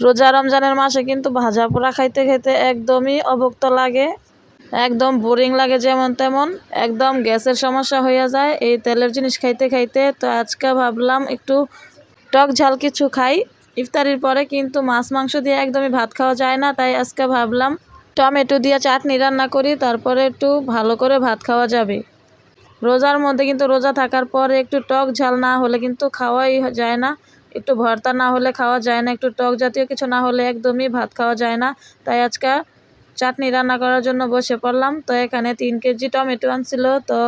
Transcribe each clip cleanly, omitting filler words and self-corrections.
রোজা রমজানের মাসে কিন্তু ভাজা পোড়া খাইতে খেতে একদমই অভুক্ত লাগে, একদম বোরিং লাগে, যেমন তেমন একদম গ্যাসের সমস্যা হয়ে যায় এই তেলের জিনিস খাইতে খাইতে। তো আজকে ভাবলাম একটু টক ঝাল কিছু খাই। ইফতারির পরে কিন্তু মাছ মাংস দিয়ে একদমই ভাত খাওয়া যায় না, তাই আজকে ভাবলাম টমেটো দিয়ে চাটনি রান্না করি, তারপরে একটু ভালো করে ভাত খাওয়া যাবে। রোজার মধ্যে কিন্তু রোজা থাকার পরে একটু টক ঝাল না হলে কিন্তু খাওয়াই যায় না, একটু ভর্তা না হলে খাওয়া যায় না, একটু টক জাতীয় কিছু না হলে একদমই ভাত খাওয়া যায় না। তাই আজকে চাটনি রান্না করার জন্য বসে পড়লাম। তো এখানে 3 কেজি টমেটো আনছিল, তো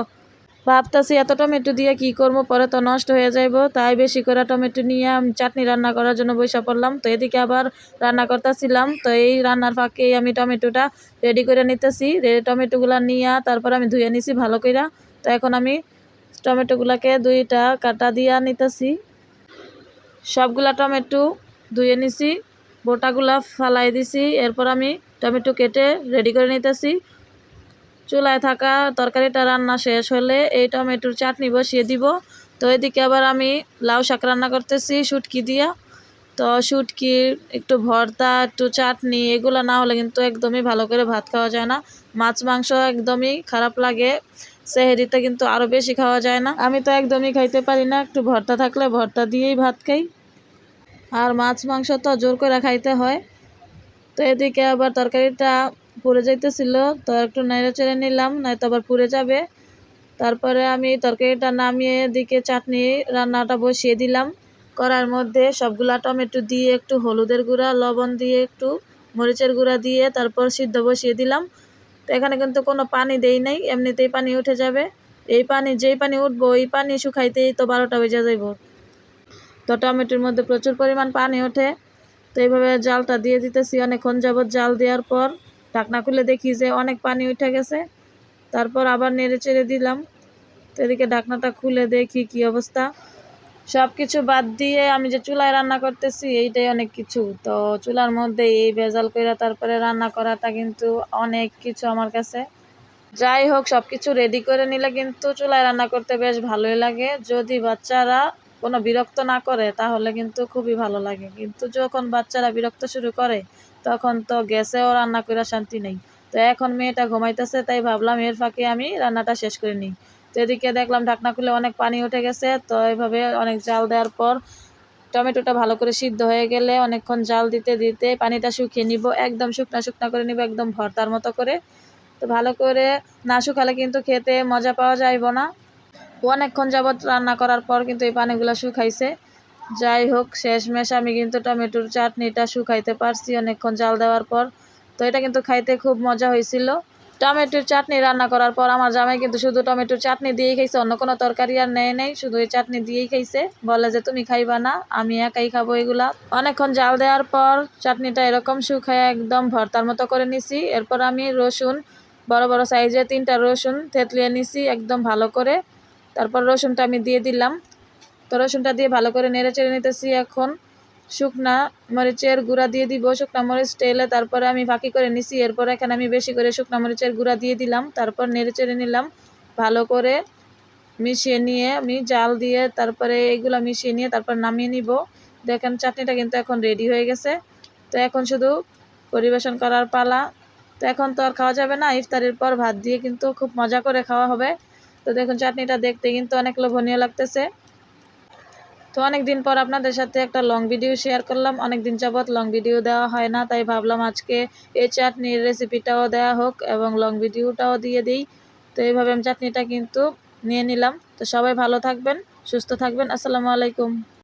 ভাবতেছি এত টমেটো দিয়ে কি করব, পরে তো নষ্ট হয়ে যাইব, তাই বেশি করে টমেটো নিয়ে আমি চাটনি রান্না করার জন্য বসে পড়লাম। তো এদিকে আবার রান্না করতেছিলাম, তো এই রান্নার ফাঁকেই আমি টমেটোটা রেডি করে নিতেছি। টমেটোগুলো নিয়ে তারপর আমি ধুয়ে নিছি ভালো করে। তো এখন আমি টমেটোগুলোকে 2টা কাটা দিয়ে নিতেছি। সবগুলা টমেটো ধুয়ে নিছি, বোটাগুলা ফালাই দিছি। এরপর আমি টমেটো কেটে রেডি করে নিতেছি। চুলায় থাকা তরকারিটা রান্না শেষ হলে এই টমেটোর চাটনি বসিয়ে দিব। তো এদিকে আবার আমি লাউ শাক রান্না করতেছি শুটকি দিয়া। তো শুটকি একটু ভর্তা, একটু চাটনি এগুলো না হলে কিন্তু একদমই ভালো করে ভাত খাওয়া যায় না। মাছ মাংস একদমই খারাপ লাগে, সেহরিতে কিন্তু আরও বেশি খাওয়া যায় না। আমি তো একদমই খাইতে পারি না, একটু ভর্তা থাকলে ভর্তা দিয়েই ভাত খাই, আর মাছ মাংস তো জোর করে খাইতে হয়। তো এদিকে আবার তরকারিটা পুড়ে যাইতেছিল, তো একটু নেড়ে চেড়ে নিলাম, নয়তো আবার পুড়ে যাবে। তারপরে আমি তরকারিটা নামিয়ে এদিকে চাটনি রান্নাটা বসিয়ে দিলাম। কড়াইয়ের মধ্যে সবগুলা টমেটো দিয়ে একটু হলুদের গুঁড়া, লবণ দিয়ে, একটু মরিচের গুঁড়া দিয়ে তারপর সিদ্ধ বসিয়ে দিলাম। তো এখানে কিন্তু কোনো পানি দেই নাই, এমনিতেই পানি উঠে যাবে। যেই পানি উঠবো ওই পানি শুকাইতেই তো 12টা বেজে যাইব। তো টমেটোর মধ্যে প্রচুর পরিমাণ পানি ওঠে। তো এইভাবে জালটা দিয়ে দিতেছি। অনেকক্ষণ যাবৎ জাল দেওয়ার পর ঢাকনা খুলে দেখি যে অনেক পানি উঠে গেছে। তারপর আবার নেড়ে চেড়ে দিলাম। তো এদিকে ঢাকনাটা খুলে দেখি কি অবস্থা। সব কিছু বাদ দিয়ে আমি যে চুলায় রান্না করতেছি এইটাই অনেক কিছু। তো চুলার মধ্যে এই ভেজাল করে তারপরে রান্না করাটা কিন্তু অনেক কিছু আমার কাছে। যাই হোক, সব কিছু রেডি করে নিলে কিন্তু চুলায় রান্না করতে বেশ ভালোই লাগে। যদি বাচ্চারা কোনো বিরক্ত না করে তাহলে কিন্তু খুবই ভালো লাগে, কিন্তু যখন বাচ্চারা বিরক্ত শুরু করে তখন তো গ্যাসেও রান্না করে শান্তি নেই। তো এখন মেয়েটা ঘুমাইতেছে, তাই ভাবলাম এর ফাঁকে আমি রান্নাটা শেষ করে নিই। তো এদিকে দেখলাম ঢাকনা খুলে অনেক পানি উঠে গেছে। তো এইভাবে অনেক জাল দেওয়ার পর টমেটোটা ভালো করে সিদ্ধ হয়ে গেলে অনেকক্ষণ জাল দিতে দিতে পানিটা শুকিয়ে নিব, একদম শুকনা শুকনা করে নিব, একদম ভর্তার মতো করে। তো ভালো করে না শুকালে কিন্তু খেতে মজা পাওয়া যাইব না। অনেকক্ষণ যাবৎ রান্না করার পর কিন্তু এই পানিগুলো শুকাইছে। যাই হোক, শেষমেশ আমি কিন্তু টমেটোর চাটনিটা শুকাইতে পারছি অনেকক্ষণ জাল দেওয়ার পর। তো এটা কিন্তু খাইতে খুব মজা হয়েছিল। টমেটোর চাটনি রান্না করার পর আমার জামাই কিন্তু শুধু টমেটোর চাটনি দিয়েই খাইছে, অন্য কোনো তরকারি আর নেয় নেই, শুধু এই চাটনি দিয়েই খাইছে। বলে যে তুমি খাইবা না, আমি একাই খাবো এগুলা। অনেকক্ষণ জাল দেওয়ার পর চাটনিটা এরকম শুকায় একদম ভর্তার মতো করে নিছি। এরপর আমি রসুন, বড় বড় সাইজে 3টা রসুন থেতলিয়ে নিছি একদম ভালো করে। তারপর রসুনটা আমি দিয়ে দিলাম। তো রসুনটা দিয়ে ভালো করে নেড়ে চেড়ে নিতেছি। এখন শুকনা মরিচের গুঁড়া দিয়ে দিব, শুকনা মরিচ টেলে তারপরে আমি ফাঁকি করে নিছি। এরপর এখানে আমি বেশি করে শুকনা মরিচের গুঁড়া দিয়ে দিলাম, তারপর নেড়ে চেড়ে নিলাম ভালো করে। মিশিয়ে নিয়ে আমি জাল দিয়ে তারপরে এগুলো মিশিয়ে নিয়ে তারপর নামিয়ে নিব। দেখেন চাটনিটা কিন্তু এখন রেডি হয়ে গেছে। তো এখন শুধু পরিবেশন করার পালা। তো এখন তো আর খাওয়া যাবে না, ইফতারের পর ভাত দিয়ে কিন্তু খুব মজা করে খাওয়া হবে। তো দেখুন চাটনিটা দেখতে কিন্তু অনেক লোভনীয় লাগতেছে। তো অনেক দিন পর আপনাদের সাথে একটা লং ভিডিও শেয়ার করলাম, অনেক দিন যাবৎ লং ভিডিও দেওয়া হয় না, তাই ভাবলাম আজকে এই চাটনির রেসিপিটাও দেওয়া হোক এবং লং ভিডিওটাও দিয়ে দিই। তো এইভাবে আমি চাটনিটা কিন্তু নিয়ে নিলাম। তো সবাই ভালো থাকবেন, সুস্থ থাকবেন। আসসালামু আলাইকুম।